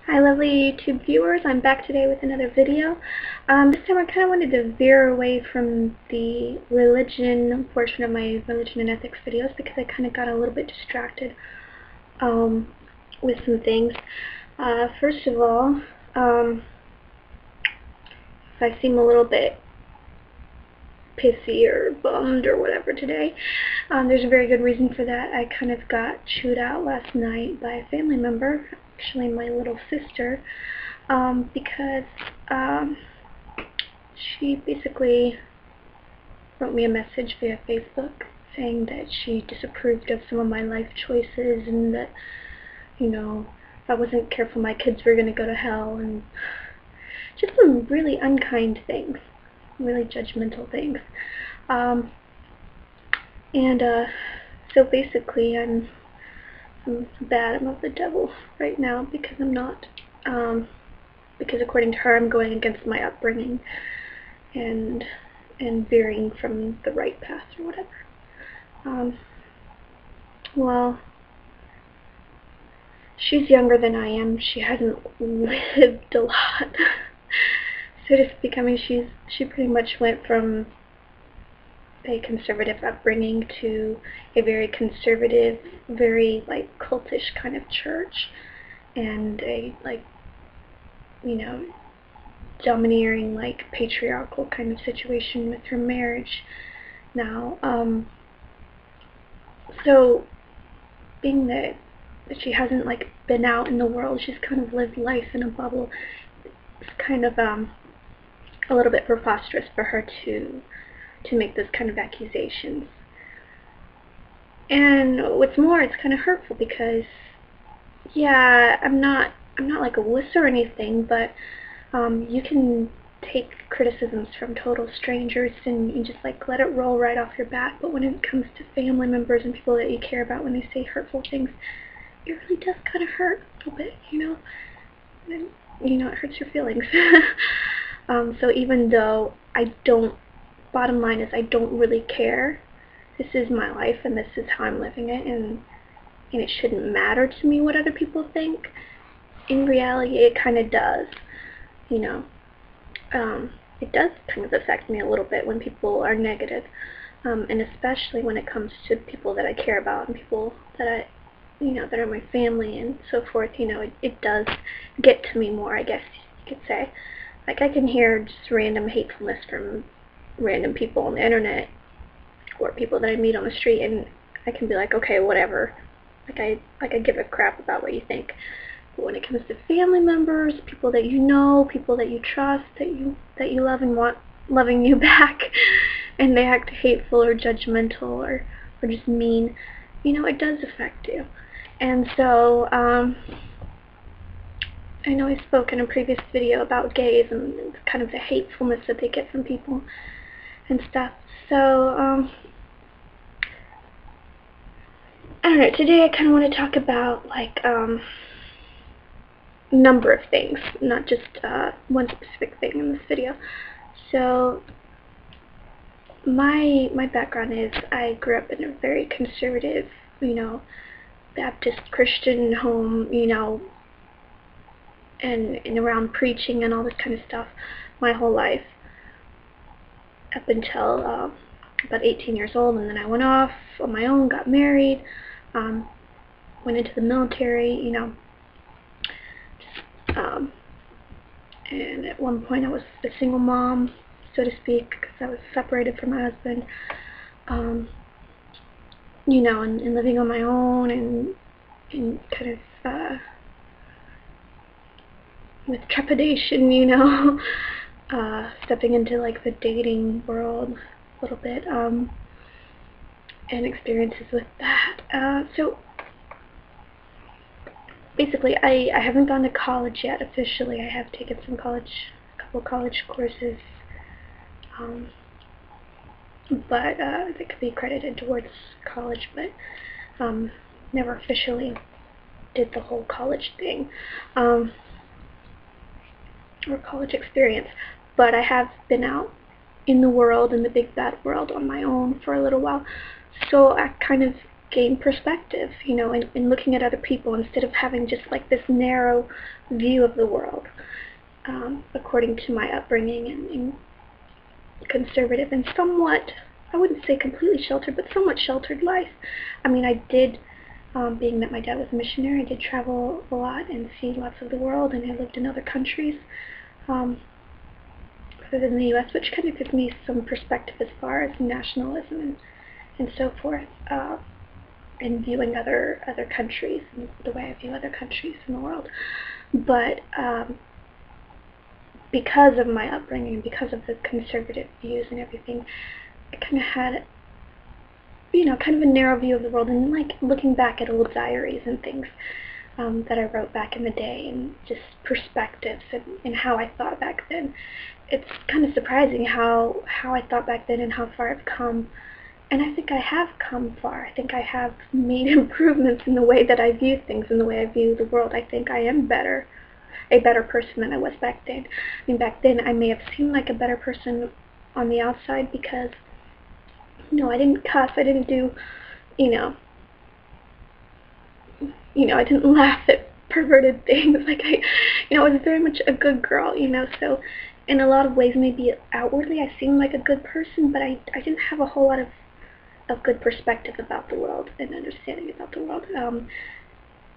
Hi lovely YouTube viewers, I'm back today with another video. This time I kind of wanted to veer away from the religion portion of my religion and ethics videos because I kind of got a little bit distracted with some things. First of all, if I seem a little bit pissy or bummed or whatever today, there's a very good reason for that. I kind of got chewed out last night by a family member, actually my little sister, because she basically wrote me a message via Facebook saying that she disapproved of some of my life choices and that, you know, if I wasn't careful my kids were going to go to hell, and just some really unkind things, really judgmental things. So basically I'm bad, I'm of the devil right now because I'm not, because according to her I'm going against my upbringing and veering from the right path or whatever. Well, she's younger than I am, she hasn't lived a lot, so to speak. I mean, she pretty much went from a conservative upbringing to a very conservative, very like cultish kind of church, and a like, you know, domineering like patriarchal kind of situation with her marriage now. So being that she hasn't like been out in the world, she's kind of lived life in a bubble, it's kind of a little bit preposterous for her to make those kind of accusations. And what's more, it's kind of hurtful because, yeah, I'm not like a wuss or anything, but you can take criticisms from total strangers and you just like let it roll right off your back. But when it comes to family members and people that you care about, when they say hurtful things, it really does kind of hurt a little bit, you know. And, you know, it hurts your feelings. So even though I don't, bottom line is I don't really care. This is my life and this is how I'm living it, and it shouldn't matter to me what other people think. In reality, it kind of does, you know. It does kind of affect me a little bit when people are negative, and especially when it comes to people that I care about and people that I, you know, that are my family and so forth. You know, it does get to me more, I guess you could say. Like, I can hear just random hatefulness from random people on the internet or people that I meet on the street, and I can be like, okay, whatever. I give a crap about what you think. But when it comes to family members, people that you know, people that you trust, that you love and want loving you back, and they act hateful or judgmental or just mean, you know, it does affect you. And so, I know I spoke in a previous video about gays and kind of the hatefulness that they get from people and stuff. So, I don't know, today I kind of want to talk about, like, a number of things, not just one specific thing in this video. So, my background is I grew up in a very conservative, you know, Baptist Christian home, you know, and around preaching and all this kind of stuff my whole life, up until about 18 years old, and then I went off on my own, got married, went into the military, you know, and at one point I was a single mom, so to speak, because I was separated from my husband, you know, and living on my own, and kind of with trepidation, you know, stepping into like the dating world a little bit, and experiences with that. So basically, I haven't gone to college yet officially. I have taken some a couple college courses, but that could be credited towards college, but never officially did the whole college thing, or college experience. But I have been out in the world, in the big bad world, on my own for a little while, so I kind of gain perspective, you know, in looking at other people instead of having just like this narrow view of the world, according to my upbringing and conservative and somewhat, I wouldn't say completely sheltered, but somewhat sheltered life. I mean, I did, being that my dad was a missionary, I did travel a lot and see lots of the world, and I lived in other countries other than the U.S., which kind of gives me some perspective as far as nationalism and so forth, and viewing other countries and the way I view other countries in the world. But because of my upbringing, because of the conservative views and everything, I kind of had, you know, kind of a narrow view of the world, and like looking back at old diaries and things that I wrote back in the day, and just perspectives and how I thought back then. It's kind of surprising how I thought back then and how far I've come. And I think I have come far. I think I have made improvements in the way that I view things, in the way I view the world. I think I am a better person than I was back then. I mean, back then I may have seemed like a better person on the outside because, you know, I didn't cuss, I didn't do, you know, I didn't laugh at perverted things. Like I was very much a good girl, you know, so in a lot of ways, maybe outwardly I seemed like a good person, but I didn't have a whole lot of good perspective about the world and understanding about the world.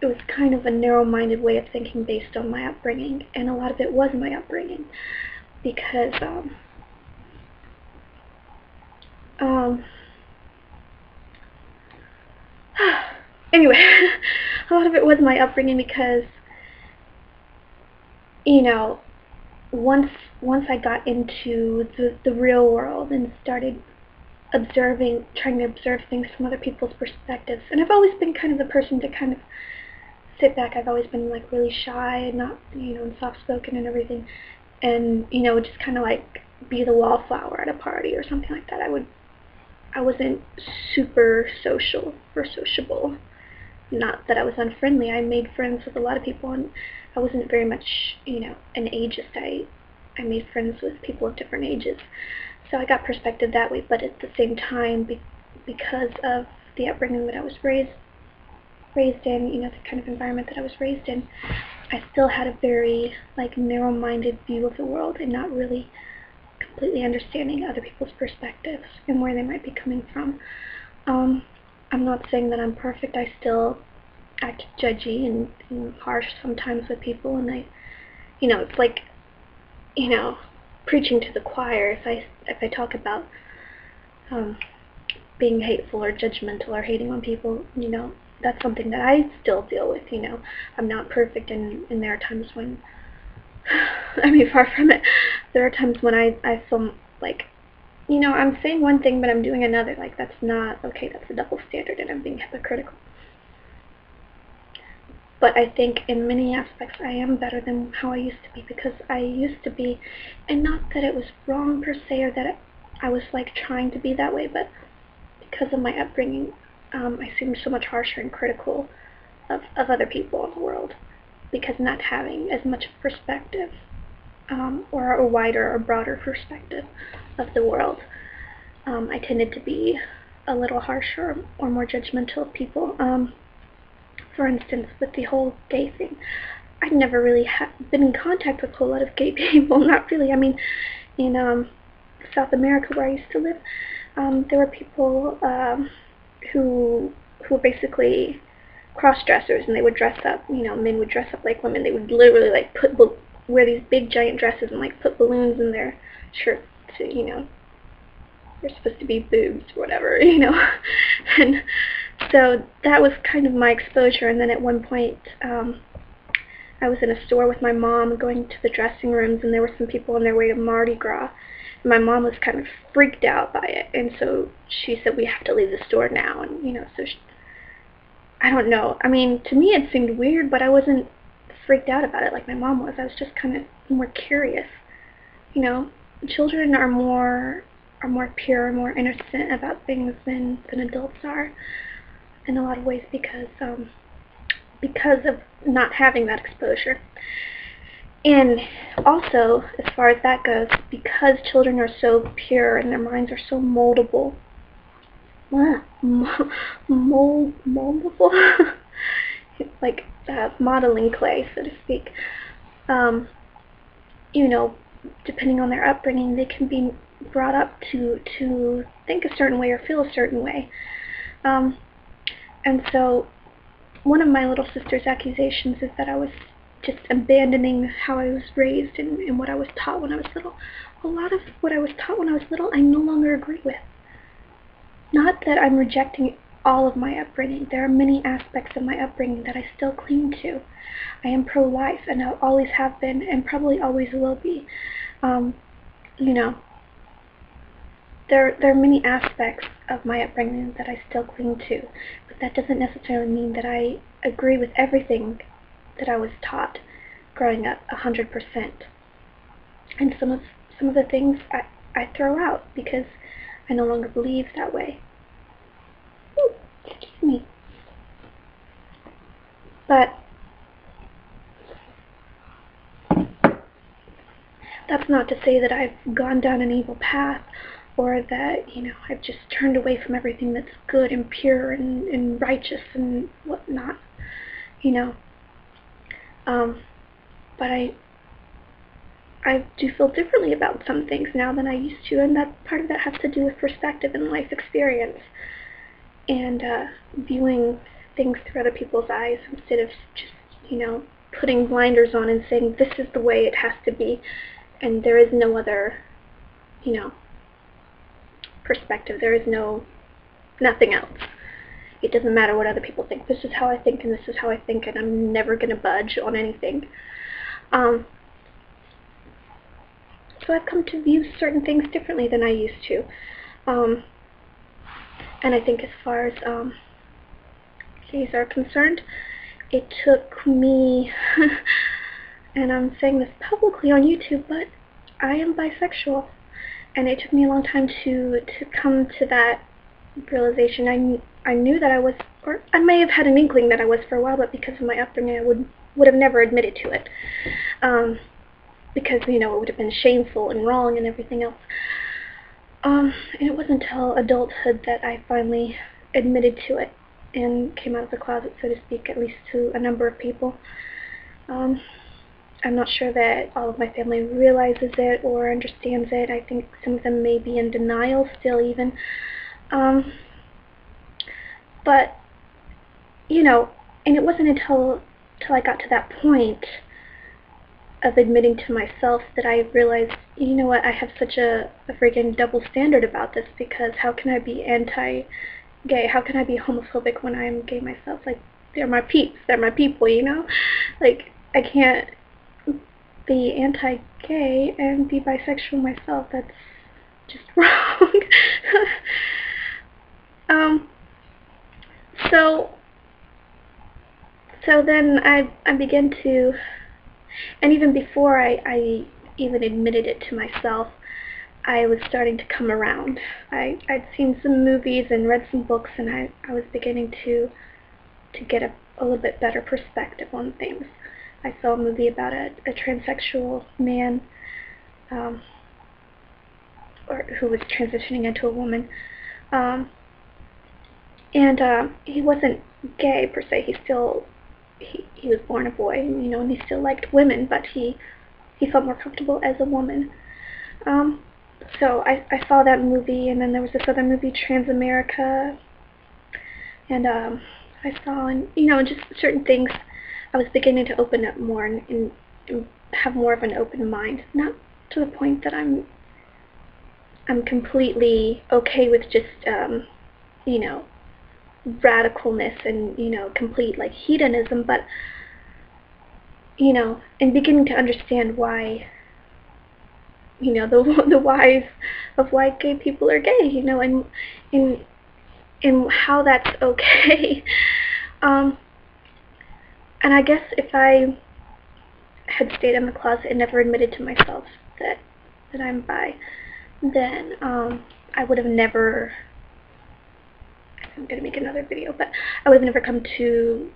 It was kind of a narrow-minded way of thinking based on my upbringing, and a lot of it was my upbringing, because anyway, a lot of it was my upbringing because, you know, once I got into the real world and started trying to observe things from other people's perspectives, and I've always been kind of the person to kind of sit back. I've always been like really shy and not, you know, and soft-spoken and everything, and, you know, just kind of like be the wallflower at a party or something like that. I wasn't super social or sociable. Not that I was unfriendly. I made friends with a lot of people, and I wasn't very much, you know, an ageist. I made friends with people of different ages, so I got perspective that way. But at the same time, because of the upbringing that I was raised in, you know, the kind of environment that I was raised in, I still had a very like narrow-minded view of the world and not really completely understanding other people's perspectives and where they might be coming from. I'm not saying that I'm perfect. I still act judgy and harsh sometimes with people, and you know, it's like, you know, preaching to the choir if I talk about being hateful or judgmental or hating on people. You know, that's something that I still deal with. You know, I'm not perfect, and there are times when, I mean, far from it, there are times when I feel like, you know, I'm saying one thing but I'm doing another. Like, that's not okay. That's a double standard, and I'm being hypocritical. But I think in many aspects I am better than how I used to be, because I used to be, and not that it was wrong per se, or that I was like trying to be that way, but because of my upbringing, I seemed so much harsher and critical of other people in the world, because not having as much perspective, or a wider or broader perspective of the world, I tended to be a little harsher or more judgmental of people. For instance, with the whole gay thing, I'd never really been in contact with a whole lot of gay people. Not really. I mean, in South America, where I used to live, there were people who were basically cross-dressers, and they would dress up. You know, men would dress up like women. They would literally like wear these big giant dresses and like put balloons in their shirts to, you know, they're supposed to be boobs or whatever, you know. And so that was kind of my exposure. And then at one point, I was in a store with my mom going to the dressing rooms, and there were some people on their way to Mardi-Gras. And my mom was kind of freaked out by it, and so she said, "We have to leave the store now." And, you know, so I don't know. I mean, to me it seemed weird, but I wasn't freaked out about it like my mom was. I was just kind of more curious. You know, children are more pure, more innocent about things than adults are, in a lot of ways, because of not having that exposure. And also, as far as that goes, because children are so pure and their minds are so moldable, moldable, like modeling clay, so to speak. You know, depending on their upbringing, they can be brought up to think a certain way or feel a certain way. And so one of my little sister's accusations is that I was just abandoning how I was raised and what I was taught when I was little. A lot of what I was taught when I was little, I no longer agree with. Not that I'm rejecting all of my upbringing. There are many aspects of my upbringing that I still cling to. I am pro-life, and I always have been, and probably always will be. You know, there are many aspects of my upbringing that I still cling to, but that doesn't necessarily mean that I agree with everything that I was taught growing up 100%. And some of the things I throw out because I no longer believe that way. Ooh, excuse me. But that's not to say that I've gone down an evil path, or that, you know, I've just turned away from everything that's good and pure and righteous and whatnot, you know. But I do feel differently about some things now than I used to, and that part of that has to do with perspective and life experience, and viewing things through other people's eyes instead of just, you know, putting blinders on and saying this is the way it has to be, and there is no other, you know, perspective. There is nothing else. It doesn't matter what other people think. This is how I think, and this is how I think, and I'm never going to budge on anything. So I've come to view certain things differently than I used to. And I think as far as gays are concerned, it took me, and I'm saying this publicly on YouTube, but I am bisexual. And it took me a long time to come to that realization. I knew that I was, or I may have had an inkling that I was for a while, but because of my upbringing, I would have never admitted to it. Because, you know, it would have been shameful and wrong and everything else. And it wasn't until adulthood that I finally admitted to it and came out of the closet, so to speak, at least to a number of people. I'm not sure that all of my family realizes it or understands it. I think some of them may be in denial still even. But, you know, and it wasn't until I got to that point of admitting to myself that I realized, you know what, I have such a freaking double standard about this, because how can I be anti-gay? How can I be homophobic when I'm gay myself? Like, they're my peeps, they're my people, you know? Like, I can't be anti-gay and be bisexual myself. That's just wrong. So then I began to, and even before I even admitted it to myself, I was starting to come around. I'd seen some movies and read some books, and I was beginning to get a little bit better perspective on things. I saw a movie about a transsexual man, or who was transitioning into a woman, and he wasn't gay per se. He was born a boy, you know, and he still liked women, but he felt more comfortable as a woman. So I saw that movie, and then there was this other movie, Transamerica, and I saw, and you know, just certain things. I was beginning to open up more and have more of an open mind, not to the point that I'm completely okay with just you know, radicalness and, you know, complete like hedonism, but, you know, and beginning to understand why, you know, the whys of why gay people are gay, you know, and how that's okay. And I guess if I had stayed in the closet and never admitted to myself that I'm bi, then I would have never, I'm going to make another video, but I would have never come to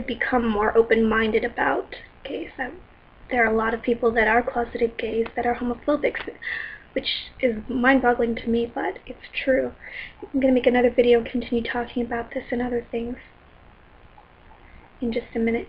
become more open-minded about gays. There are a lot of people that are closeted gays that are homophobic. which is mind-boggling to me, but it's true. I'm going to make another video and continue talking about this and other things in just a minute.